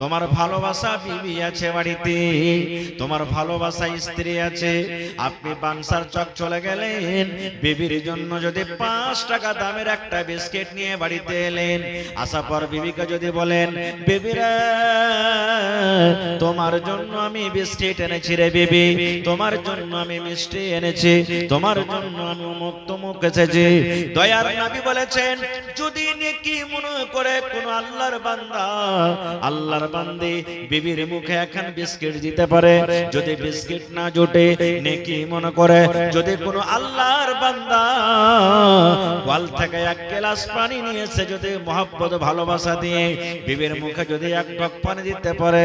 তোমার ভালোবাসা বিবি আছে বাড়িতে, তোমার ভালোবাসা স্ত্রী আছে, আপনি বানসার চক চলে গেলেন, বিবির জন্য যদি 5 টাকা দামের একটা বিস্কিট নিয়ে বাড়িতে এলেন, আসার পর বিবিকে যদি বলেন, বিবিরা তোমার জন্য আমি বিস্কিট এনেছি রে বিবি, তোমার জন্য আমি মিষ্টি এনেছি, তোমার জন্য আমি অমুক তমুক এসেছি, দয়ার নবী বলেছেন, যদি নেকি মনে করে কোন আল্লাহর বান্দা, আল্লাহর বান্দি বিবির মুখে এখন বিস্কিট দিতে পারে, যদি বিস্কিট না জোটে নেকি মনে করে, যদি কোনো আল্লাহর বান্দা ওয়াল থেকে 1 গ্লাস পানি নিয়েছে, যদি মহব্বত ভালোবাসা দিয়ে বিবির মুখে যদি 1 ঢোক পানি দিতে পারে,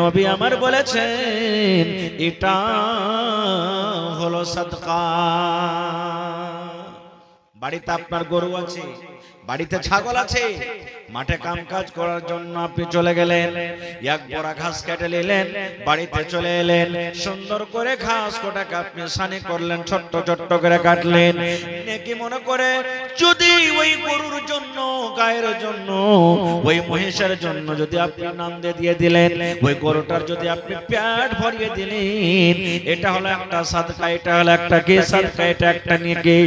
নবী আমার বলেছেন এটা হলো সাদকা। বাড়িতে আপনার গরু আছে, বাড়িতে ছাগল আছে, মাঠে কাম কাজ করার জন্য আপনি চলে গেলেন, 1 বড়া ঘাস কেটে নিলেন, বাড়িতে চলে এলেন, সুন্দর করে ঘাস কোটাকে আপনি সানি করলেন, ছোট্ট ছোট্ট করে কাটলেন, নেকি মনে করে যদি ওই গরুর জন্য, গায়ের জন্য, ওই মহিষের জন্য যদি আপনি নান্দে দিয়ে দিলেন, ওই গরুটার যদি আপনি পেট ভরিয়ে দিলেন, এটা হলো একটা সাদকা, এটা হলো একটা কি সাদকা, এটা একটা নেকি।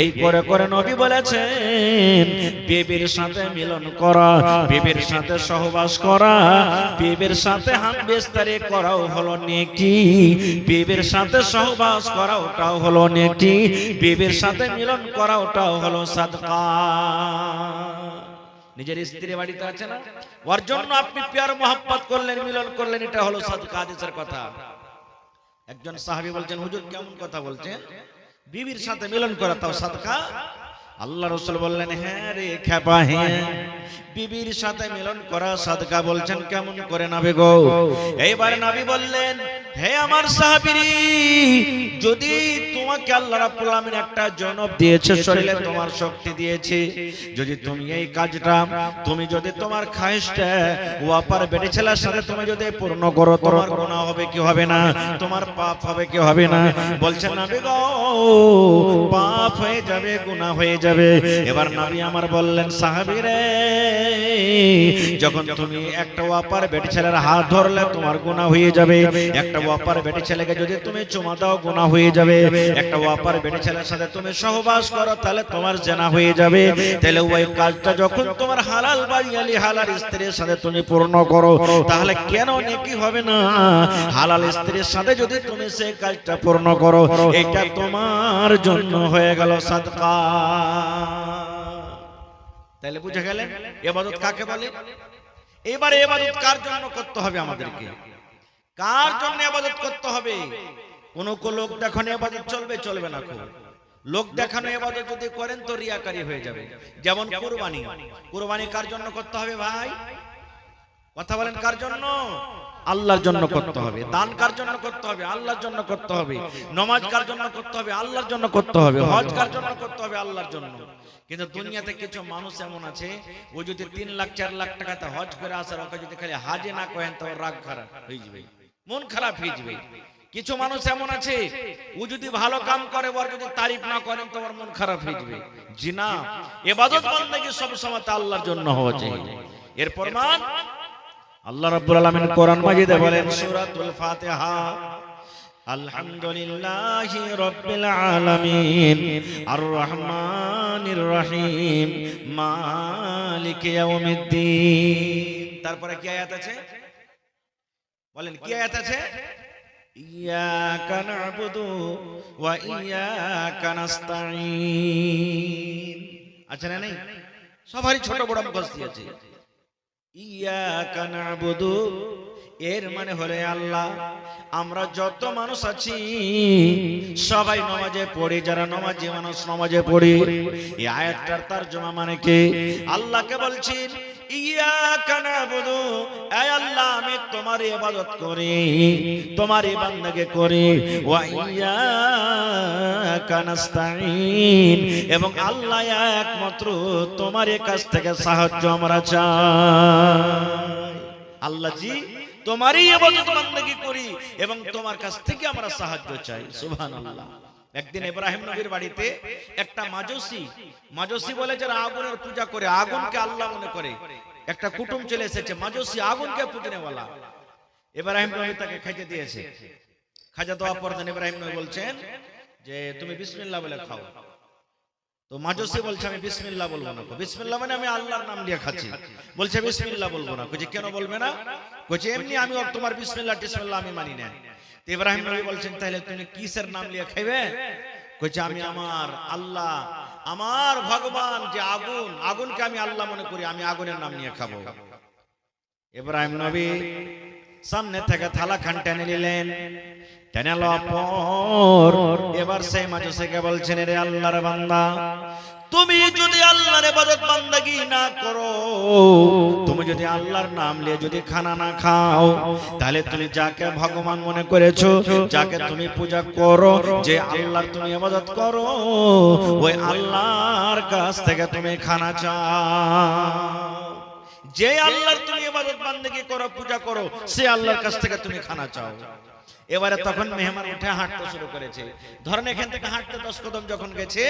এই করে করে নবী বলেছেন বিবির সাথে মিলন করা, বিবির সাথে সহবাস করা, বিবির সাথে হামবিস্তারি করাও হলো নেকি, বিবির সাথে সহবাস করা ওটাও হলো নেকি, বিবির সাথে মিলন করা ওটাও হলো সাদকা। নিজের স্ত্রী বাড়িতে আছে না, ওর জন্য আপনি প্যার মোহাব্বত করলেন, মিলন করলেন, এটা হলো সাদকা। হাদিসের কথা। একজন সাহাবী বলছেন, হুজুর কেমন কথা বলছেন, বিবির সাথে মিলন করা তাও সাদকা? আল্লাহ রাসূল বললেন, হ্যাঁ রে খেপা, হ্যাঁ বিবির সাথে মিলন করা সাদকা। বলছেন কেমন করে নবী গো? এইবার নবী বললেন, হে আমার সাহাবী, যদি তোমাকে আল্লাহ রাব্বুল আলামিন একটা জনব দিয়েছে, শরীরে তোমার শক্তি দিয়েছে, যদি তুমি এই কাজটা, তুমি যদি তোমার খায়েশটা ওয়াপার বেটি ছেলের সাথে তুমি যদি পূর্ণ করো, তোমার গুনাহ হবে কি হবে না, তোমার পাপ হবে কি হবে না? বলছেন নবী গো, পাপ হয়ে যাবে, গুনাহ হয়ে যাবে। এবার নবী আমার বললেন, সাহাবী রে, যখন তুমি একটা ওয়াপার বেটি ছেলের হাত ধরলে তোমার গুনাহ হয়ে যাবে, একটা ওয়াপার বেটি ছেলেকে যদি তুমি চুমা দাও গুনাহ হয়ে যাবে, একটা ওয়াপার বেটি ছেলের সাথে তুমি সহবাস করো তাহলে তোমার জিনা হয়ে যাবে। তাহলে ওই কাজটা যখন তোমার হালাল বাড়িয়ালি হালাল স্ত্রীর সাথে তুমি পূর্ণ করো, তাহলে কেন নেকি হবে না? হালাল স্ত্রীর সাথে যদি তুমি সেই কাজটা পূর্ণ করো, এটা তোমার জন্য হয়ে গেল সাদকা। তাহলে বুঝে গেলেন ইবাদত কাকে বলে। এবারে ইবাদত কার জন্য করতে হবে আমাদেরকে, কার জন্য ইবাদত করতে হবে? কোন লোক দেখানো ইবাদত চলবে, চলবে না। লোক দেখানো ইবাদত যদি করেন তো রিয়াকারী হয়ে যাবে। যেমন কুরবানি, কুরবানি কার জন্য করতে হবে ভাই? কথা বলেন, কার জন্য? আল্লাহর জন্য করতে হবে। দান কার জন্য করতে হবে? আল্লাহর জন্য করতে হবে। নামাজ কার জন্য করতে হবে? আল্লাহর জন্য করতে হবে। হজ কার জন্য করতে হবে? আল্লাহর জন্য। কিন্তু দুনিয়াতে কিছু মানুষ এমন আছে, ও যদি 3 লাখ 4 লাখ টাকাতে হজ করে আসার, ওকে যদি খালি হাজে না করেন তো রাগ খারাপ হয়ে যাবে, মন খারাপ হয়ে যাবে। কিছু মানুষ এমন আছে, ও যদি ভালো কাম করে, ওর যদি তারিফ না করেন তো ওর মন খারাপ হয়ে যাবে। জি না, ইবাদত বন্দেগী সব সময় আল্লাহর জন্য হওয়া চাই। এর প্রমাণ আল্লাহ রাব্বুল আলামিন কোরআন মাজিদে বলেন, সূরাতুল ফাতিহা, আলহামদুলিল্লাহি রাব্বিল আলামিন আর রহমানির রহিম মালিকি ইয়াউমিদ্দিন। তারপরে কি আয়াত আছে বলেন, কি আয়াত আছে? ইয়াকা না'বুদু ওয়া ইয়াকা নাস্তাঈন। আছে না নেই? সবারই ছোট বড় মুখস্থ আছে। ইয়াকা না'বুদু, এর মানে হলো আল্লাহ, আমরা যত মানুষ আছি সবাই নামাজে পড়ি, যারা নামাজি মানুষ নামাজে পড়ি। এই আয়াতটার তরজমা মানে কি? আল্লাহকে বলছেন, ইয়াকা না'বুদু, হে আল্লাহ আমি তোমার ইবাদত করি, তোমার বান্দাকে করি, ওয়া ইয়াকা নাস্তাঈন, এবং আল্লাহ একমাত্র তোমার কাছ থেকে সাহায্য আমরা চাই। আল্লাহ জি তোমারই ইবাদত বান্দাগি করি এবং তোমার কাছ থেকে আমরা সাহায্য চাই। সুবহানাল্লাহ। একদিন ইব্রাহিম নবীর বাড়িতে একটা মাজুসি বলে যারা আগুনের পূজা করে, আগুনকে আল্লাহ মনে করে, একটা কুটুম চলে এসেছে, মাজুসি আগুনকে পুজনেওয়ালা। ইব্রাহিম নবী তাকে খেতে দিয়েছে। খাজা দেওয়ার পর ইব্রাহিম নবী বলছেন যে তুমি বিসমিল্লাহ বলে খাও। তো মাজুসি বলছে আমি বিসমিল্লাহ বলবো না। বিসমিল্লাহ মানে আমি আল্লাহর নাম নিয়ে খাচ্ছি। বলছে বিসমিল্লাহ বলবো না। কইছে কেন বলবে না? কইছে এমনি আমি তোমার বিসমিল্লাহ টিসমিল্লাহ আমি মানি না। তো ইব্রাহিম নবী বলছেন তাহলে তুমি কিসের নাম নিয়ে খাইবে? কইছে আমি আমার আল্লাহ, আমার ভগবান যে আগুন, আগুনকে আমি আল্লাহ মনে করি, আমি আগুনের নাম নিয়ে খাবো। ইব্রাহিম নবী সামনে থেকে থালা খান টেনে নিলেন। টেনে লওয়ার পর এবার সেই মাজুসিকে বলছেন রে আল্লাহর বান্দা, তুমি যদি আল্লাহর ইবাদত বান্দাগি না করো, তুমি যদি আল্লাহর নাম নিয়ে যদি খানা না খাও, তাহলে তুমি যাকে ভগবান মনে করেছো, যাকে তুমি পূজা করো, যে আল্লাহর তুমি ইবাদত করো, ওই আল্লাহর কাছ থেকে তুমি খানা চাও। যে আল্লাহর তুমি ইবাদত বান্দাগি করো, পূজা করো, সে আল্লাহর কাছ থেকে তুমি খানা চাও। এবারে তখন মেহমান উঠে হাঁটতে শুরু করেছে। ধরেন এখান থেকে হাঁটতে 10 কদম যখন গেছে,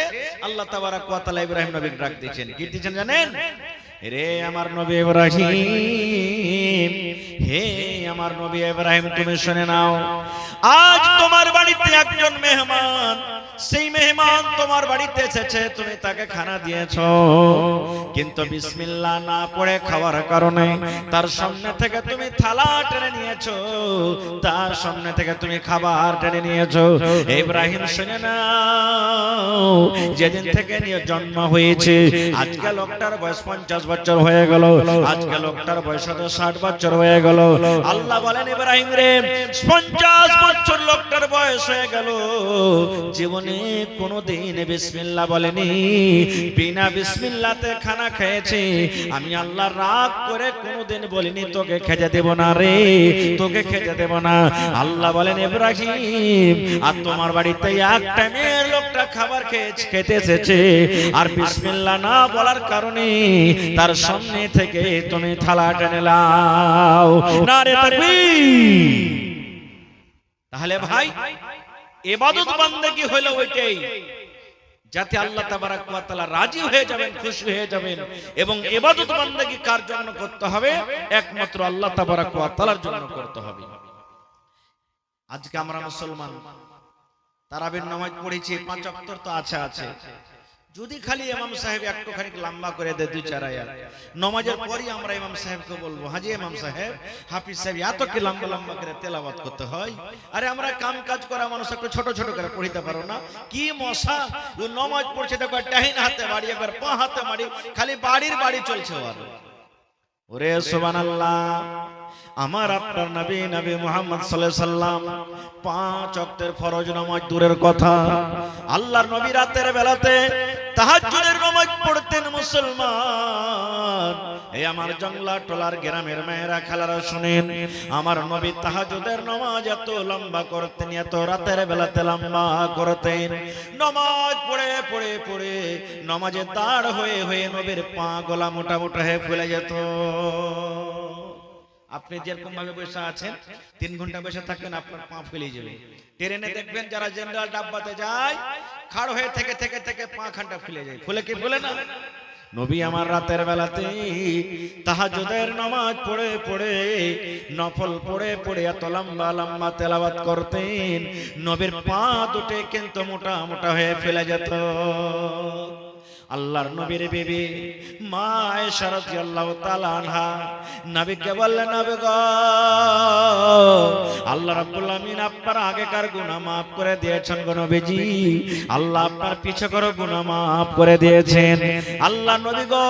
আল্লাহ তাবারাক ওয়া তাআলা ইব্রাহিম নবীকে ডাক দিয়েছেন। কি দিয়েছেন জানেন? রে আমার নবী ইব্রাহিম, হে আমার নবী ইব্রাহিম, তুমি শুনে নাও, আজ তোমার বাড়িতে একজন মেহমান, সেই মেহমান তোমার বাড়িতে এসেছে, তুমি তাকে খানা দিয়েছো, কিন্তু বিসমিল্লাহ না পড়ে খাওয়ার কারণে তার সামনে থেকে তুমি থালা টেনে নিয়েছো, তার সামনে থেকে তুমি খাবার টেনে নিয়েছো। ইব্রাহিম শুনে নাও, যেদিন থেকে নিয়ে জন্ম হয়েছে, আজকে লোকটার বয়স 50 বছর হয়ে গেল, আজকে লোকটার বয়স 60 বছর হয়ে গেল। আল্লাহ বলেন ইব্রাহিম রে, 50 বছর লোকটার বয়স হয়ে গেল, জীবনে কোনদিন বিসমিল্লাহ বলেনি, বিনা বিসমিল্লাহতে খানা খেয়েছে। আমি আল্লাহ রাগ করে কোনদিন বলিনি তোকে খেতে দেব না রে, তোকে খেতে দেব না। আল্লাহ বলেন ইব্রাহিম, আর তোমার বাড়িতে এক টাইমের লোকটা খাবার খেতে এসেছে, আর বিসমিল্লাহ না বলার কারণে তার সামনে থেকে তুমি থালা টেনে নাও। নারে তাকবীর। তাহলে ভাই, ইবাদত বান্দাগি হলো ওইটাই যাতে আল্লাহ তাবারাক ওয়া তাআলা রাজি হয়ে যাবেন, খুশি হয়ে যাবেন। এবং ইবাদত বান্দাগি কার জন্য করতে হবে? একমাত্র আল্লাহ তাবারাক ওয়া তাআলার জন্য করতে হবে। আজকে আমরা মুসলমান তারাবির নামাজ পড়েছি, 5 ওয়াক্ত তো আছে। যদি খালি ইমাম সাহেব একটুখানি লম্বা করে দেয় 2-4 আয়াত, নামাজের পরই আমরা ইমাম সাহেবকে বলবো, হাজি ইমাম সাহেব, হাফিজ সাহেব, এত কি লম্বা লম্বা করে তেলাওয়াত করতে হয়? আরে আমরা কাম কাজ করা মানুষ, একটু ছোট ছোট করে পড়িতে পারো না? কি মশা, ও নামাজ পড়ছে দেখো, ডাইন হাতে বাড়ি, একবার পা হাতে বাড়ি, খালি বাড়ির বাড়ি চলছে। ওরে সুবহানাল্লাহ, আমার আপনার নবী মুহাম্মদ সাল্লাল্লাহু আলাইহি সাল্লাম 5 ওয়াক্তের ফরজ নামাজ দূরের কথা, আল্লাহর নবী রাতের বেলাতে তাহাজ্জুদের নামাজ পড়তেন। মুসলমান, এই আমার জংলা টোলার গ্রামের মেয়েরা খালারা শুনেন, আমার নবী তাহাজ্জুদের নামাজ এত লম্বা করতেন, এত রাতের বেলাতে লম্বা করতেন। নামাজ পড়ে পড়ে পড়ে নামাজে দাঁড় হয়ে হয়ে নবীর পা গলা মোটা মোটা হয়ে ফুলে যেত। আপনি যেরকম ভাবে বসে আছেন, 3 ঘন্টা বসে থাকবেন, আপনার পা ফুলে যাবে। ট্রেনে দেখবেন যারা জেনারেল ডাব্বাতে যায়, খাড় হয়ে থেকে থেকে থেকে পা খানটা ফুলে যায়। ফুলে কি ফুলে না? নবী আমার রাতের বেলাতে তাহাজ্জুদের নামাজ পড়ে পড়ে, নফল পড়ে পড়ে এত লম্বা লম্বা তেলাওয়াত করতেন, নবীর পা দুটো কিন্তু মোটা মোটা হয়ে ফেলে যেত। আল্লাহর নবীর বিবি মা আয়েশা রাদিয়াল্লাহু তাআলা আনহা নবীকে বললেন, নবী গো, আল্লাহ রাব্বুল আমিন আপনার আগেকার গুনাহ maaf করে দিয়েছেন গো নবীজি, আল্লাহ আপনার পিছনের গুনাহ maaf করে দিয়েছেন। আল্লাহ নবী গো,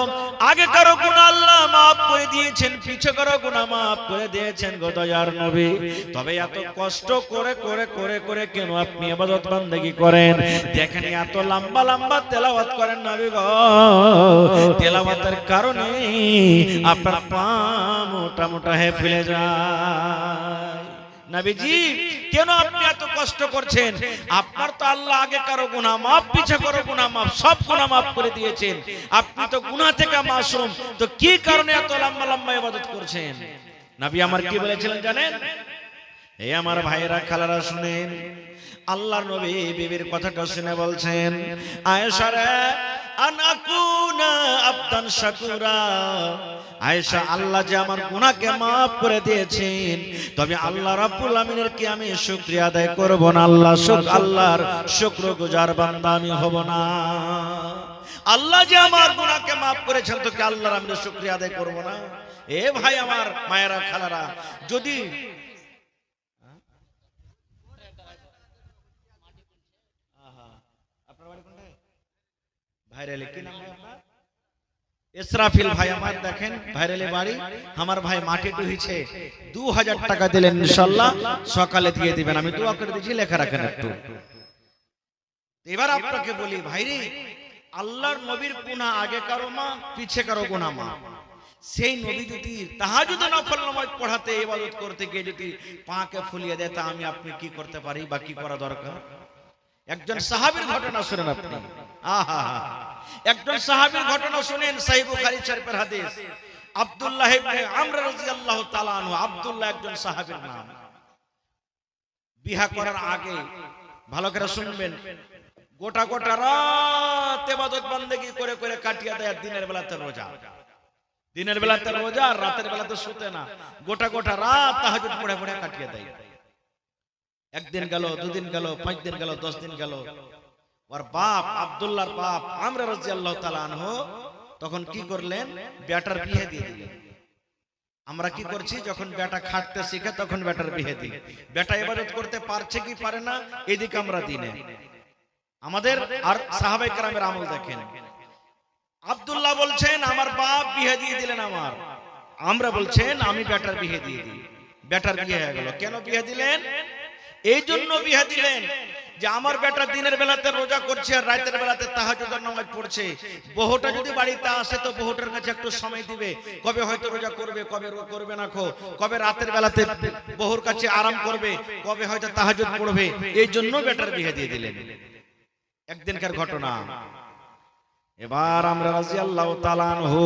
আগেকার গুনাহ আল্লাহ maaf করে দিয়েছেন, পিছনের গুনাহ maaf করে দিয়েছেন গো দয়ার নবী। তবে এত কষ্ট করে করে করে করে কেন আপনি ইবাদত বান্দেগি করেন? দেখেন এত লম্বা লম্বা তেলাওয়াত করেন নবী গো, তেলাওয়াতের কারণে আপনার পা মোটা মোটা হয়ে ফেলে যায়। নবীজি, কেন আপনি এত কষ্ট করছেন? আপনার তো আল্লাহ আগে কারো গুনাহ maaf, পিছে কারো গুনাহ maaf, সব গুনাহ maaf করে দিয়েছেন। আপনি তো গুনাহ থেকে মাসুম, তো কি কারণে এত লম্বা লম্বা ইবাদত করছেন? নবী আমার কি বলেছিলেন জানেন? এই আমার ভাইরা খালারা শুনেন, আল্লাহর নবী বিবির কথাটা শুনে বলছেন, আয়েশা রে, আন আকুনা আবদান শাকুরা। আয়েশা, আল্লাহ যে আমার গুনাহকে maaf করে দিয়েছেন, তবে আল্লাহ রাব্বুল আমিনের কি আমি শুকরিয়া আদায় করব না? আল্লাহর শুকরগুজার বান্দা আমি হব না? আল্লাহ যে আমার গুনাহকে maaf করেছেন, তো কি আল্লাহর আমি শুকরিয়া আদায় করব না? এ ভাই আমার মায়েরা খালারা, যদি ভাইরালে কি নাম আপনার? ইসরাফিল ভাই আমার, দেখেন ভাইরালে বাড়ি আমার ভাই মাটি ডুহিছে, 2000 টাকা দিলেন, ইনশাআল্লাহ সকালে দিয়ে দিবেন, আমি দোয়া করে দিয়েছি, লেখা রাখেন একটু। এবার আপনাকে বলি ভাইরে, আল্লাহর নবীর গুনাহ আগে কারো মা, পিছে কারো গুনাহ মা। সেই নবী যদি তাহাজ্জুদ নফল নামাজ পড়াতে, ইবাদত করতে গিয়ে যদি পাকে ফুলিয়ে দেয়, তা আমি আপনি কি করতে পারি বা কি করা দরকার? একজন সাহাবীর ঘটনা শুনেন আপনি। আহা, একজন সাহাবীর ঘটনা শুনেন, সহিহ বুখারী শরীফের হাদিস। আব্দুল্লাহ ইবনে আমর রাদিয়াল্লাহু তাআলা আনহু, আব্দুল্লাহ একজন সাহাবীর নাম। বিবাহ করার আগে ভালো করে শুনবেন, গোটা গোটা রাত ইবাদত বندگی করে করে কাটিয়ে দেয়। দিনের বেলাতে রোজা, দিনের বেলাতে রোজা, আর রাতের বেলাতে শুতে না, গোটা গোটা রাত তাহাজ্জুদ পড়ে পড়ে কাটিয়ে দেয়। একদিন গেল, দুদিন গেল, 5 দিন গেল, 10 দিন গেল। ওর বাপ, আব্দুল্লাহর বাপ আমর রাদিয়াল্লাহু তাআলা আনহু তখন কি করলেন? বেটার বিয়ে দিয়ে দিলেন। আমরা কি করছি, যখন বেটা খাটতে শিখে তখন বেটার বিয়ে দিই। বেটা ইবাদত করতে পারছে কি পারে না, এদিকে আমরা দিনে আমাদের আর সাহাবায়ে কেরামের আমল দেখেন। আব্দুল্লাহ বলছেন আমার বাপ বিয়ে দিয়ে দিলেন আমার, আমরা বলছেন আমি বেটার বিয়ে দিয়ে দিই। বেটার বিয়ে হয়ে গেল। কেন বিয়ে দিলেন? এই জন্য বিয়ে দিলেন যে আমার বেটা দিনের বেলাতে রোজা করছে আর রাতের বেলাতে তাহাজ্জুদের নামাজ পড়ছে। বহুটা যদি বাড়িতে আসে তো বহুটার কাছে একটু সময় দিবে, কবে হয়তো রোজা করবে, কবে করবে না, কবে রাতের বেলাতে বহুর কাছে আরাম করবে, কবে হয়তো তাহাজ্জুদ পড়বে। এই জন্য বেটার বিয়ে দিয়ে দিলেন। একদিনকার ঘটনা। এবার আমরা রাদিয়াল্লাহু তাআলা আনহু,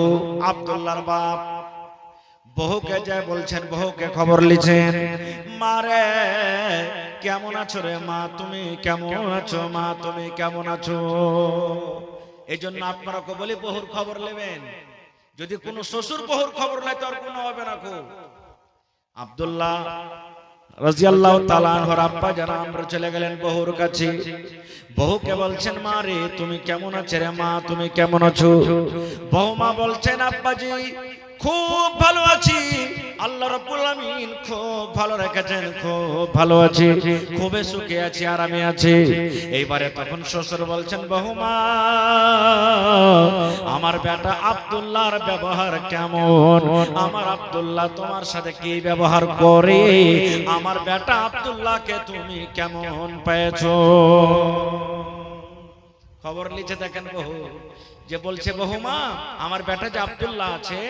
আব্দুল্লাহর বাপ বহুকে যায় বলছেন, বহুকে খবর লিখেন, মারে কেমন আছো রে মা, তুমি কেমন আছো মা, তুমি কেমন আছো? এই জন্য আপনারা কো বলি বহুর খবর নেবেন। যদি কোনো শ্বশুর বহুর খবর নেয় তো আর কোনো হবে না। আব্দুল্লাহ রাদিয়াল্লাহু তাআলা আনহুর আব্বা যারা আমরা চলে গেলেন বহুর কাছে। বহুকে বলছেন, মা রে তুমি কেমন আছো রে মা, তুমি কেমন আছো? বহু মা বলছেন, আব্বাজি খুব ভালো আছি, আল্লাহ রাব্বুল আমিন খুব ভালো রেখেছেন, খুব ভালো আছি, খুবই সুখে আছি, আরামে আছি। এইবারে তখন শ্বশুর বলছেন, বহুমা আমার বেটা আব্দুল্লাহর ব্যবহার কেমন? আমার আব্দুল্লাহ তোমার সাথে কি ব্যবহার করে? আমার বেটা আব্দুল্লাহকে তুমি কেমন পেয়েছো? খবর লিখে দেখেন বহু, যে বলছে, বহুমা আমার বেটা যে আব্দুল্লাহ আছে,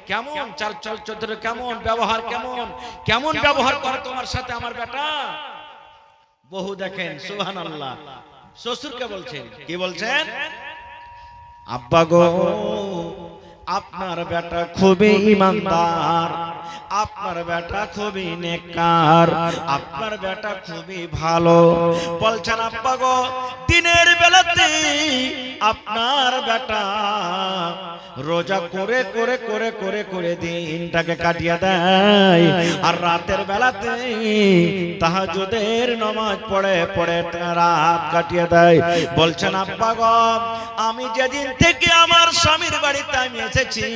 কেমন চাল চল চরিত্র, কেমন ব্যবহার, কেমন কেমন ব্যবহার করে তোমার সাথে আমার বেটা। বহু দেখেন সুবহানাল্লাহ, শ্বশুরকে বলছেন, কি বলছেন? আব্বা গো আপনার বেটা খুবই ইমানদার, আপনার বেটা খুবই নেককার, আপনার বেটা খুবই ভালো। বলছেন আব্বা গো দিনের বেলাতে আপনার বেটা রোজা করে করে করে করে করে দিনটাকে কাটিয়ে দেয়, আর রাতের বেলাতে তাহাজ্জুদের নামাজ পড়ে পড়ে রাত কাটিয়ে দেয়। বলছেন আব্বা গো আমি যেদিন থেকে আমার স্বামীর বাড়িতে আমি এসেছি,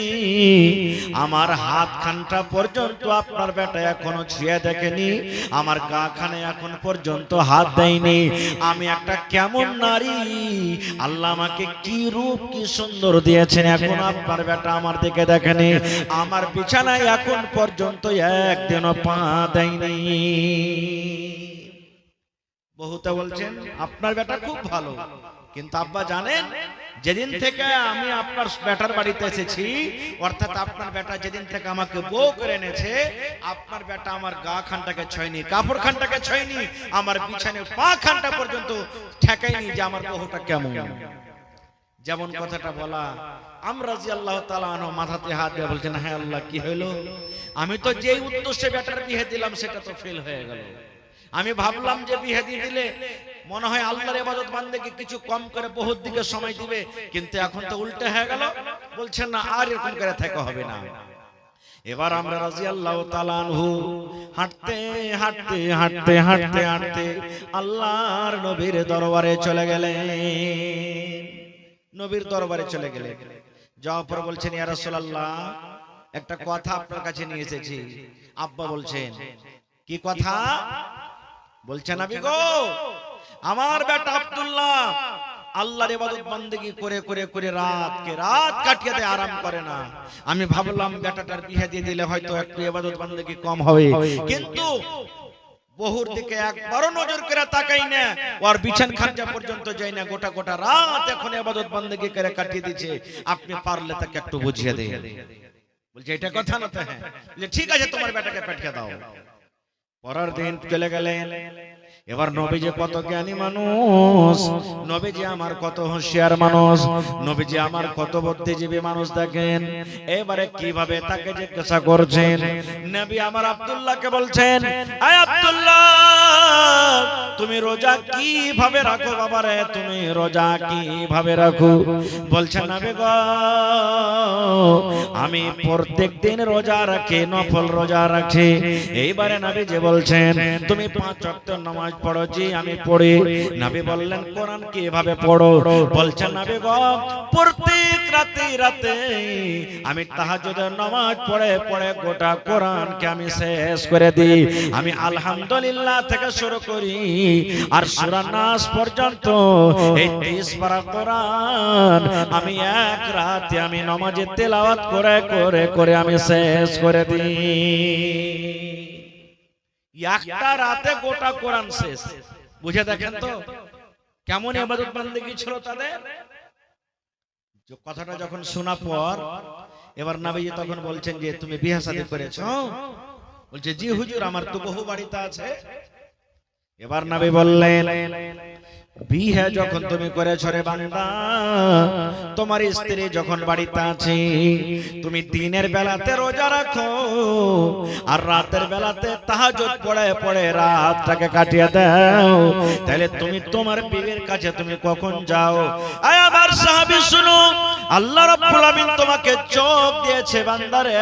আমার হাত খানটা পর্যন্ত আপনার বেটা এখনো ছুঁয়ে দেখেনি, আমার গা খানে এখন পর্যন্ত হাত দেয়নি। আমি একটা কেমন নারী, আল্লাহ আমাকে কি রূপ কি সুন্দর দিয়েছেন, এখন আপনার বেটা আমার দিকে দেখেনি, আমার বিছানায় এখন পর্যন্ত একদিনও পা দেয়নি। বহুতে বলছেন আপনার বেটা খুব ভালো, কিন্তু আব্বা জানেন যেদিন থেকে আমি আপনার বেটার বাড়িতে এসেছি, অর্থাৎ আপনার বেটা যেদিন থেকে আমাকে বউ করে এনেছে, আপনার বেটা আমার গা খানটাকে ছয়নি, কাপড় খানটাকে ছয়নি, আমার বিছানায় পা খানটা পর্যন্ত ঠেকায়নি যে আমার বহুটা কেমন। যেমন কথাটা বলা, আমরা রাদিয়াল্লাহু তাআলা আনহু মাথাতে হাত দিয়ে বলছেন, হ্যাঁ আল্লাহ কি হলো? আমি তো যেই উদ্দেশ্যে বেটার বিয়ে দিলাম সেটা তো ফেল হয়ে গেল। আমি ভাবলাম যে বিয়ে দিয়ে দিলে মনে হয় আল্লাহর ইবাদত বান্দেকে কিছু কম করে বহুত দিকে সময় দিবে, কিন্তু এখন তো উল্টো হয়ে গেল, বলছেন না আর এরকম করে থাকা হবে না। এবার আমরা রাদিয়াল্লাহু তাআলা আনহু হাঁটতে হাঁটতে হাঁটতে হাঁটতে হাঁটতে আল্লাহর নবীর দরবারে চলে গেলেন। নবীর দরবারে চলে গেলেন, যাওয়ার পর বলছেন ইয়া রাসূলুল্লাহ, একটা কথা আপনার কাছে নিয়ে এসেছি। আব্বা বলছেন কি কথা? বলছেন নবী গো, আমার বেটা আব্দুল্লাহ আল্লাহর ইবাদত বান্দেগি করে করে করে রাতকে রাত কাটিয়ে দেয়, আরাম করে না। আমি ভাবলাম বেটাটার বিয়ে দিয়ে দিলে হয়তো একটু ইবাদত বান্দেগি কম হবে, কিন্তু বহুর দিকে একবারও নজর করে তাকাই না, ওর বিছান খাঞ্জা পর্যন্ত যাই না, গোটা গোটা রাত এখন ইবাদত বান্দেগি করে কাটিয়ে দিচ্ছে। আপনি পারলে তাকে একটু বুঝিয়ে দেন। বলছে এটা কথা না? তো হ্যাঁ। বলে ঠিক আছে, তোমার বেটাকে পাঠিয়ে দাও। পরের দিন চলে গেলেন। এবার নবীজি কত জ্ঞানী মানুষ, নবীজি আমার কত হুঁশিয়ার মানুষ, নবীজি আমার কত বুদ্ধিজীবী মানুষ, দেখেন এবারে কিভাবে তাকে জিজ্ঞাসা করছেন। নবী আমার আব্দুল্লাহকে বলছেন, আয় আব্দুল্লাহ, তুমি রোজা কিভাবে রাখো বাবারে, তুমি রোজা কিভাবে রাখো? বলছেন নবী গো, আমি প্রত্যেক দিন রোজা রাখি, নফল রোজা রাখি। এইবারে নবীজি বলছেন, তুমি 5 ওয়াক্ত নামাজ পড়ো? জি আমি পড়ি। নবী বললেন কোরআন কিভাবে পড়ো? বলছেন নবী গো, প্রত্যেক রাতে রাতে আমি তাহাজ্জুদের নামাজ পড়ে পড়ে গোটা কোরআনকে আমি শেষ করে দিই। আমি আলহামদুলিল্লাহ থেকে শুরু করি আর সূরা নাস পর্যন্ত এই 30 পারা কোরআন আমি এক রাতে আমি নামাজে তেলাওয়াত করে করে করে আমি শেষ করে দিই। একটা রাতে গোটা কোরআন শেষ। বুঝে দেখেন তো কেমন ইবাদত বান্দেগী ছিল তাদের। কথাটা যখন শোনা পর এবার নবীজি তখন বলছেন যে তুমি বিয়ে শাদী করেছো? বলছে জি হুজুর, আমার তো বহু বাড়িতে আছে। এবার নবী বললেন, বিয়ে যখন তুমি করেছো রে বান্দা, তোমার স্ত্রী যখন বাড়িতে আছে, তুমি দিনের বেলাতে রোজা রাখো আর রাতের বেলাতে তাহাজ্জুদ পড়ে পড়ে রাতটাকে কাটিয়ে দাও, তাহলে তুমি তোমার বিবির কাছে তুমি কখন যাও? আয় আমার সাহাবী শুনো, আল্লাহ রাব্বুল আলামিন তোমাকে চোখ দিয়েছে বান্দারে,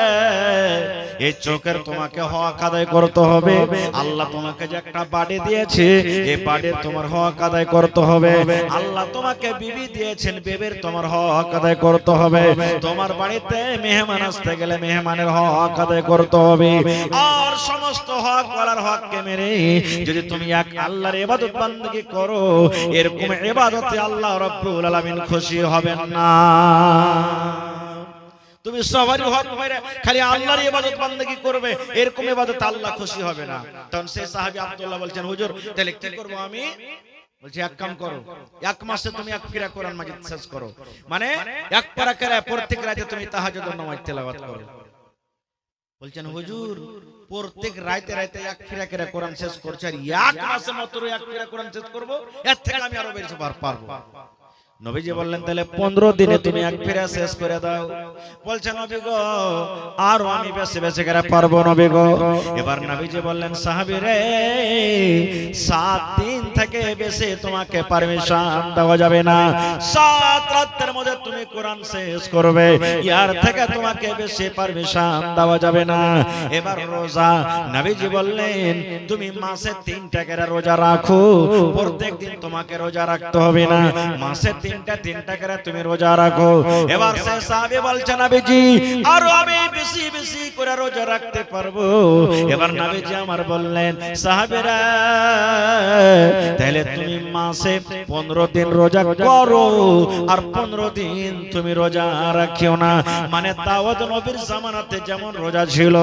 এই চোখের তোমাকে হক আদায় করতে হবে। আল্লাহ তোমাকে যে একটা বাড়ি দিয়েছে, এই বাড়ির তোমার হক আদায় করতে হবে। আল্লাহ তোমাকে বিবি দিয়েছেন, বিবির তোমার হক আদায় করতে হবে। তোমার বাড়িতে মেহমান আসতে গেলে মেহমানের হক আদায় করতে হবে। আর সমস্ত হক ওয়ালার হককে মেরে যদি তুমি এক আল্লাহর ইবাদত বান্দেগী করো, এরকম ইবাদতে আল্লাহ রাব্বুল আলামিন খুশি হবেন না। তুমি সবারই হক মেরে খালি আল্লাহর ইবাদত বান্দেগী করবে, এরকম ইবাদত আল্লাহ খুশি হবে না। তখন সেই সাহাবী আব্দুল্লাহ বলছেন, হুজুর তাহলে কি করব আমি? বলছে এক কাম করো, এক মাসে তুমি এক ফিরা কোরআন মাজিদ শেষ করো, মানে এক পারা করে প্রত্যেক রাতে তুমি তাহাজ্জুদের নামাজ তেলাওয়াত করো। বলছেন হুজুর প্রত্যেক রাতে রাতে এক ফিরা করে কোরআন শেষ করছে, আর এক মাসে মাত্র এক ফিরা কোরআন শেষ করব, এর থেকে আমি আরো বেশি পারবো। নবীজি বললেন তাহলে 15 দিনে তুমি এক ফিরা শেষ করে দাও। বলছে নবী গো, আর আমি বেশি বেশি করে পারবো নবী গো। এবার নবীজি বললেন, সাহাবী রে, 7 দিন থেকে বেশি তোমাকে পারমিশন দেওয়া যাবে না। 7 রাতের মধ্যে তুমি কোরআন শেষ করবে, ইয়ার থেকে তোমাকে বেশি পারমিশন দেওয়া যাবে না। এবার রোজা, নবীজি বললেন তুমি মাসে 3টা করে রোজা রাখো, প্রত্যেক দিন তোমাকে রোজা রাখতে হবে না, মাসে 3টা করে তুমি রোজা রাখো। এবার সে সাহাবী বলছেন, নবীজি আরো আমি বেশি বেশি করে রোজা রাখতে পারবো। এবার নবীজি আমার বললেন, সাহাবীরা তাহলে তুমি মাসে 15 দিন রোজা করো আর 15 দিন তুমি রোজা রাখিও না। মানে দাউদ নবীর জামানাতে যেমন রোজা ছিল,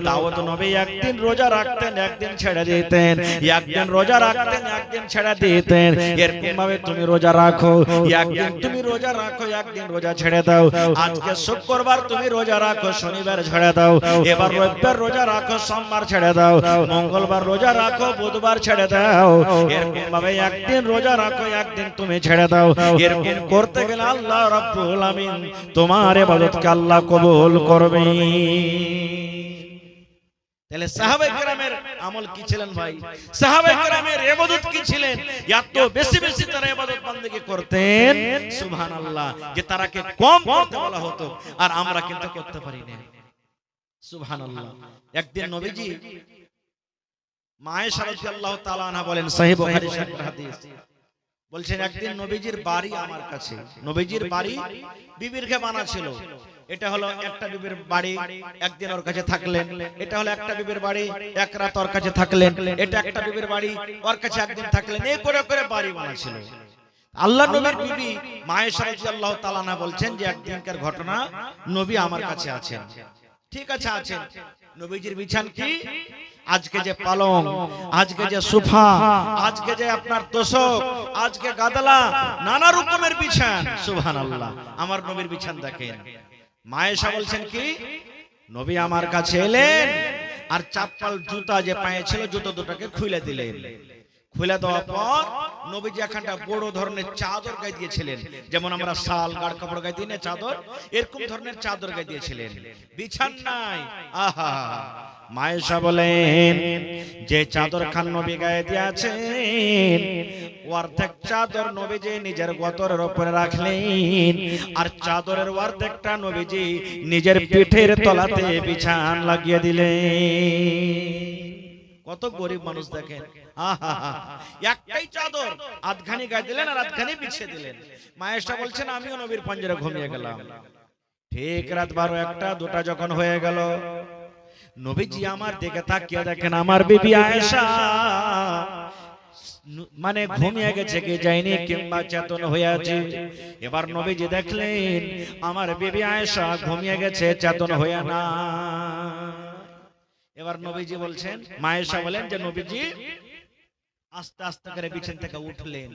দাউদ নবী একদিন রোজা রাখতেন, একদিন ছেড়ে দিতেন, একদিন রোজা রাখতেন, একদিন ছেড়ে দিতেন। এরকম ভাবে তুমি রোজা রাখো, একদিন তুমি রোজা রাখো, একদিন রোজা ছেড়ে দাও। আজকে শুক্রবার তুমি রোজা রাখো, শনিবার ছেড়ে দাও। এবার রবিবার রোজা রাখো, সোমবার ছেড়ে দাও। মঙ্গলবার রোজা রাখো, বুধবার ছেড়ে দাও। এরকম ভাবে একদিন রোজা রাখো, একদিন তুমি ছেড়ে দাও। এরকম করতে গেলে আল্লাহ রাব্বুল আলামিন তোমার ইবাদতকে আল্লাহ কবুল করবে। তাহলে সাহাবায়ে কেরামের আমল কি ছিলেন ভাই? সাহাবায়ে কেরামের ইবাদত কি ছিলেন? এত বেশি বেশি তারা ইবাদত বندگی করতেন সুবহানাল্লাহ, যে তারাকে কম করতে বলা হতো আর আমরা কিন্তু করতে পারি না। সুবহানাল্লাহ। একদিন নবীজি মা আয়েশা রাদিয়াল্লাহু তাআলা আনহা বলেন, সহিহ বুখারী শরীফের হাদিস, বলছেন একদিন নবীজির বাড়ি আমার কাছে, নবীজির বাড়ি বিবির ঘে বানা ছিল। এটা হলো একটা বিবির বাড়ি, একদিন ওর কাছে থাকলেন। এটা হলো একটা বিবির বাড়ি, এক রাত ওর কাছে থাকলেন। এটা একটা বিবির বাড়ি, ওর কাছে একদিন থাকলেন। এই করে করে বাড়ি বানা ছিল। আল্লাহ নবীর বিবি মা আয়েশা রাদিয়াল্লাহু তাআলা আনহা বলছেন যে একদিনকার ঘটনা, নবী আমার কাছে আছেন। ঠিক আছে আছেন। নবীজির বিছান কি? আজকে যে পালং, আজকে যে সোফা, আজকে যে আপনার তোশক, আজকে গাদলা, নানা রকমের বিছান। সুবহানাল্লাহ। আমার নবীর বিছান দেখেন। মা আয়েশা বলছেন কি, নবী আমার কাছে এলেন আর চাপ্পাল জুতা যে পায়ে ছিল জুতো দুটোকে খুলে দিলেন। খুলে দেওয়ার পর নবীজি এখানটা বড় ধরনের চাদর গায়ে দিয়েছিলেন, যেমন আমরা শাল গাঢ় কাপড় গায়ে দিই না চাদর, এরকম ধরনের চাদর গায়ে দিয়েছিলেন। বিছান নাই। আহা, মা আয়েশা বলেন যে চাদর খান নবী গায়ে দিয়েছেন, অর্ধেক চাদর নবীজি নিজের গতরের উপরে রাখলেন আর চাদরের অর্ধেকটা নবীজি নিজের পিঠের তলাতে বিছান লাগিয়ে দিলেন। কত গরিব মানুষ দেখেন। একটাই চাদর আধখানি গায়ে দিলেন আর আধখানি বিছিয়ে দিলেন। মা আয়েশা বলছেন আমিও নবীর পাঞ্জারে ঘুমিয়ে গেলাম। ঠিক রাত 12, 1টা, 2টা যখন হয়ে গেল, নবীজি আমার দিকে তাকিয়ে দেখেন আমার বিবি আয়েশা মানে ঘুমিয়ে গেছে কি যায়নি কিংবা চেতন হয়ে আছে। এবার নবীজি দেখলেন আমার বিবি আয়েশা ঘুমিয়ে গেছে, চেতন হয়ে না। এবার নবীজি বলছেন, মা আয়েশা বলেন যে নবীজি আস্তে আস্তে করে বিছানা থেকে উঠলেন,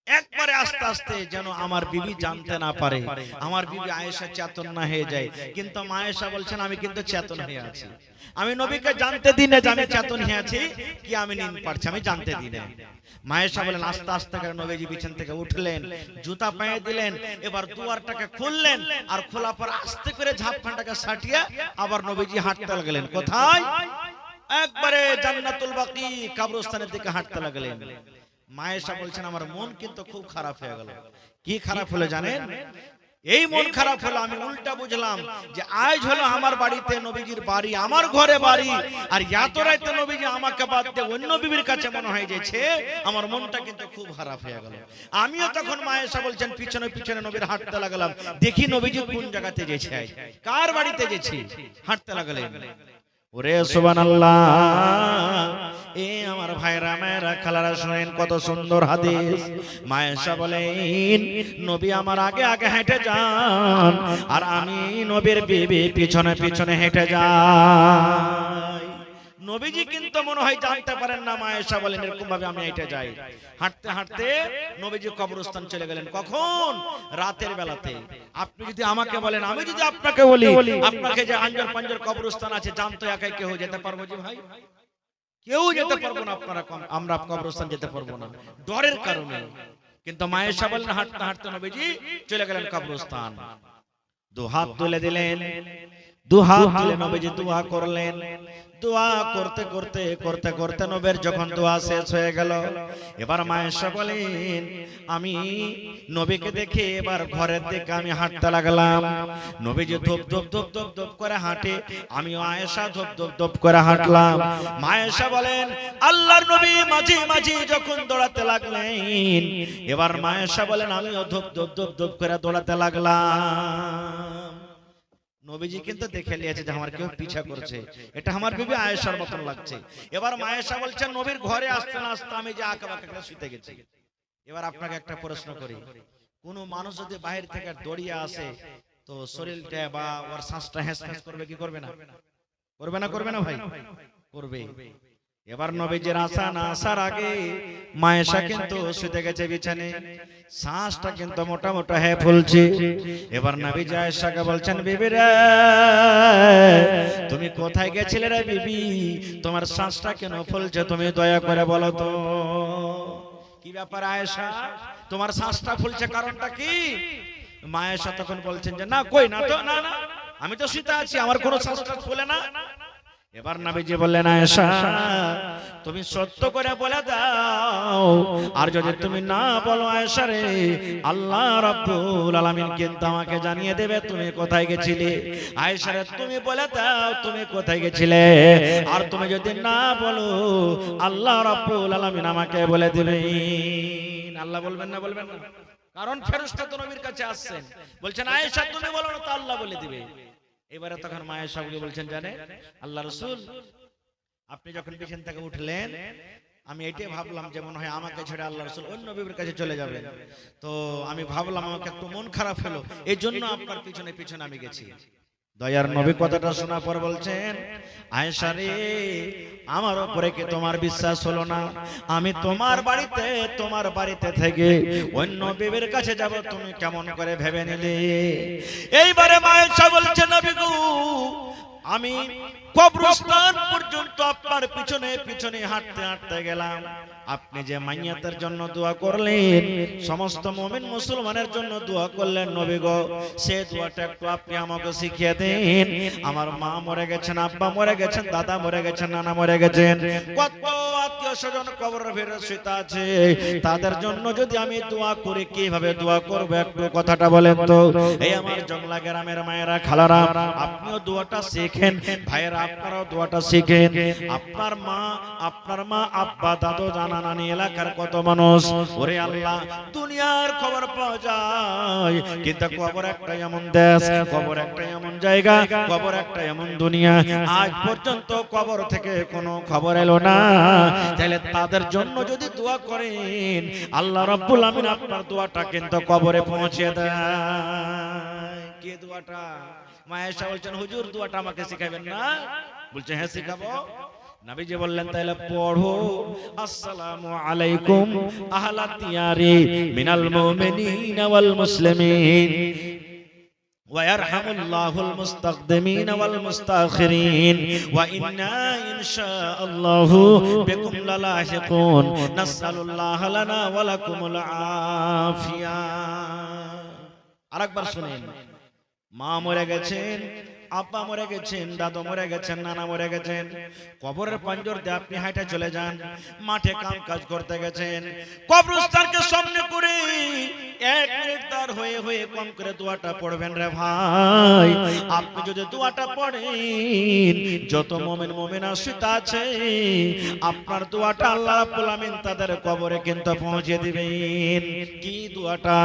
একবারে আস্তে আস্তে, যেন আমার বিবি জানতে না পারে, আমার বিবি আয়েশা চেতন না হয়ে যায়। কিন্তু মা আয়েশা বলছেন আমি কিন্তু চেতন হয়ে আছি, আমি নবীকে জানতে দিই না যে আমি চেতন হয়ে আছি কি আমি নিন পারছি, আমি জানতে দিই না। মা আয়েশা বলেন আস্তে আস্তে করে নবীজি বিছানা থেকে উঠলেন, জুতা পায়ে দিলেন, এবার দুয়ারটাকে খুললেন আর খোলার পর আস্তে করে ঝাপখানটাকে সাটিয়ে আবার নবীজি হাঁটতে লাগলেন। কোথায়? একবারে জান্নাতুল বাকি কবরস্থানের দিকে হাঁটতে লাগলেন। মা আয়েশা বলছেন আমার মন কিন্তু খুব খারাপ হয়ে গেল। কি খারাপ হলো জানেন? এই মন খারাপ হলো, আমি উল্টা বুঝলাম যে আজ হলো আমার বাড়িতে নবীজির বাড়ি, আমার ঘরে বাড়ি, আর এত রাতে নবীজি আমাকে বাদ দিয়ে অন্য বিবির কাছে মনে হয়ে যাচ্ছে, আমার মনটা কিন্তু খুব খারাপ হয়ে গেল। আমিও তখন মা আয়েশা বলছেন পিছনে পিছনে নবীর হাঁটতে লাগলাম, দেখি নবীজি কোন জায়গাতে গেছে, কার বাড়িতে গেছে, হাঁটতে লাগলেন। ওরে সুবহানাল্লাহ। এ আমার ভাইরা মায়েরা খালারা শুনেন কত সুন্দর হাদিস। মা আয়েশা বলেন নবী আমার আগে আগে হেঁটে যান আর আমি নবীর বিবি পিছনে পিছনে হেঁটে যাই। নবীজি কিন্তু মনে হয় জানতে পারেন না। মা আয়েশা বলেন এরকম ভাবে আমি হেঁটে যাই। হাঁটতে হাঁটতে নবীজি কবরস্থান চলে গেলেন। কখন? রাতের বেলাতে। আপনি যদি আমাকে বলেন, আমি যদি আপনাকে বলি আপনাকে যে আঞ্জর পাঞ্জর কবরস্থান আছে জানতো একাই কেউ যেতে পারবো যে ভাই? কেউ যেতে পারবো না, আপনারা আমরা কবরস্থান যেতে পারবো না ডরের কারণে। কিন্তু মা আয়েশা বলেন হাঁটতে হাঁটতে নবীজি চলে গেলেন কবরস্থান। দু হাত তুলে দিলেন, দু হাত তুলে নবীজি দোয়া করলেন। দোয়া করতে করতে করতে করতে নবীর যখন দোয়া শেষ হয়ে গেল, এবার মা আয়েশা বলেন আমি নবীকে দেখে এবার ঘরের দিকে আমি হাঁটতে লাগলাম। নবীজি ধপ ধপ ধপ ধপ ধপ করে হাঁটে, আমি আয়েশা ধপ ধপ ধপ করে হাঁটলাম। মা আয়েশা বলেন আল্লাহর নবী মাঝে মাঝে যখন দৌড়াতে লাগলেন, এবার মা আয়েশা বলেন আমিও ধপ ধপ ধপ ধপ করে দৌড়াতে লাগলাম। নবীজি কিন্তু দেখে নিয়েছে যে আমার কেউ পিছা করছে, এটা আমার বিবি আয়েশার মতন লাগছে। এবার মা আয়েশা বলছেন নবীর ঘরে আসতে না আসতে আমি যে আঁকাবাঁকা শুতে গেছি। এবার আপনাকে একটা প্রশ্ন করি, কোন মানুষ যদি বাইরে থেকে দৌড়িয়ে আসে তো শরীরটা বা ওর শ্বাসটা হ্যাঁস ফ্যাঁস করবে কি করবে না? করবে না? করবে না ভাই? করবে। এবার নবীজির আসা না আসার আগে মা আয়েশা কিন্তু শুতে গেছে বিছানে, শ্বাসটা কিন্তু মোটা মোটা হয়ে ফুলছে। এবার নবীজি আয়েশাকে বলছেন বিবি রে তুমি কোথায় গেছিলে রে বিবি, তোমার শ্বাসটা কেন ফুলছে তুমি দয়া করে বলো তো। কি ব্যাপার আয়েশা, তোমার শ্বাসটা ফুলছে কারণটা কি? মা আয়েশা তখন বলছেন যে না কই না তো, না না আমি তো শুতে আছি, আমার কোনো শ্বাসটা ফুলে না। এবার নবীজি বললেন, আয়েশা তুমি সত্য করে বলে দাও, আর যদি তুমি না বলো আয়েশা রে, আল্লাহ রাব্বুল আলামিন কিন্তু আমাকে জানিয়ে দেবে তুমি কোথায় গেছিলে। আয়েশা রে তুমি বলে দাও তুমি কোথায় গেছিলে, আর তুমি যদি না বলো আল্লাহ রাব্বুল আলামিন আমাকে বলে দিবেন। আল্লাহ বলবেন না? বলবেন না? কারণ ফেরেশতা তো নবীর কাছে আসছেন, বলছেন আয়েশা তুমি বলো না তো আল্লাহ বলে দিবে। এবারে তখন মা আয়েশা বলছেন, জানে আল্লাহ রাসূল আপনি যখন বিছানা থেকে উঠলেন আমি এটাই ভাবলাম যে মনে হয় আমাকে ছেড়ে আল্লাহ রাসূল অন্য বিবির কাছে চলে যাবেন, তো আমি ভাবলাম আমাকে একটু মন খারাপ হলো, এই জন্য আপনার পিছনে পিছনে আমি গেছি। দয়ার নবী কথাটা শোনার পর বলছেন, আয়েশা রে আমার উপরে কি তোমার বিশ্বাস হলো না? আমি তোমার বাড়িতে থেকে অন্য বিবির কাছে যাব তুমি কেমন করে ভেবে নিলে? এইবারে মা আয়েশা বলছেন, নবী গো আমি কবরস্থান পর্যন্ত আপনার পিছনে পিছনে হাঁটতে হাঁটতে গেলাম, আপনি যে মাইয়াতের জন্য দোয়া করলেন, সমস্ত মুমিন মুসলমানের জন্য দোয়া করলেন নবী গো, সেই দোয়াটা একটু আপনি আমাকে শিখিয়ে দেন। আমার মা মরে গেছেন, আব্বা মরে গেছেন, দাদা মরে গেছেন, নানা মরে গেছেন, কত আত্মীয় স্বজন কবরের ভিতরে শুয়ে আছে, তাদের জন্য যদি আমি দোয়া করি কিভাবে দোয়া করব একটু কথাটা বলেন তো। এই আমার জংলা গ্রামের মায়েরা খালারা আপনিও দোয়াটা শিখেন, ভাইয়েরা আপনারাও দোয়াটা শিখেন। আপনার মা আব্বা দাদু জানা নানি এলাকার কত মানুষ, ওরে আল্লাহ দুনিয়ার খবর পাওয়া যায়, কিন্তু কবর একটা এমন দেশ, কবর একটা এমন জায়গা, কবর একটা এমন দুনিয়া, আজ পর্যন্ত কবর থেকে কোনো খবর এলো না। তাহলে তাদের জন্য যদি দোয়া করেন আল্লাহ রাব্বুল আমিন আপনার দোয়াটা কিন্তু কবরে পৌঁছে দেয়। কি দোয়াটা? মা আয়েশা বলছেন, হুজুর দোয়াটা আমাকে শিখাবেন না? বলছে হ্যাঁ শিখাবো। নবীজি বললেন তাহলে পড়ো, আসসালামু আলাইকুম আহলাত দিয়ারি মিনাল মুমিনিনা ওয়াল মুসলিমিন ওয়া ইয়ারহামুল্লাহুল মুস্তাকদিমিন ওয়াল মুস্তাখিরিন ওয়া ইন্না ইনশাআল্লাহু বিকুম লালাহিকুন নাসআলুল্লাহ লানা ওয়া লাকুমুল আফিয়া। আরেকবার শুনেন, মা মরে গেছেন, আব্বা মরে গেছেন, দাদু মরে গেছেন, নানা মরে গেছেন, কবরের পাঞ্জর দিয়ে আপনি হাঁটে চলে যান, মাঠে কাম কাজ করতে গেছেন, কবরস্থানকে সামনে করে এক মিনিট দাঁড় হয়ে হয়ে কম করে দোয়াটা পড়বেন রে ভাই। আপনি যদি দোয়াটা পড়েন যত মুমিন মুমিনা শুয়ে আছে আপনার দোয়াটা আল্লাহ রাব্বুল আমিন তাদের কবরে কিন্তু পৌঁছে দিবেন। কি দোয়াটা?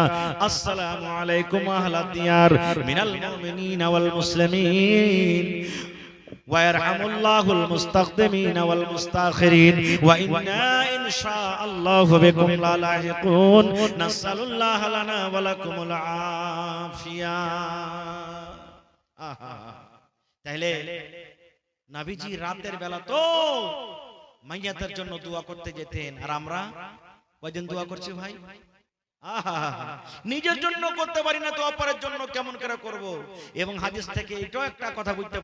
আসসালামু আলাইকুম আহলাদ দিয়ার মিনাল মুমিনিনা ওয়াল মুসলিমিন ওয়া ইয়ারহামুল্লাহুল মুস্তাকদিমিন ওয়াল মুস্তাখিরিন ওয়া ইন্না ইনশাআল্লাহু বিকুম লালাহিকুন নাসআলুল্লাহ লানা ওয়া লাকুমুল আফিয়া। তাহলে নবীজি রাতের বেলা তো মাইয়াতের জন্য দোয়া করতে যেতেন, আর আমরা কয়দিন দোয়া করছি ভাই? নিজের জন্য করতে পারি না তো অপরের জন্য কেমন করে করব? এবং হাদিস থেকে এটাও একটা কথা বুঝতে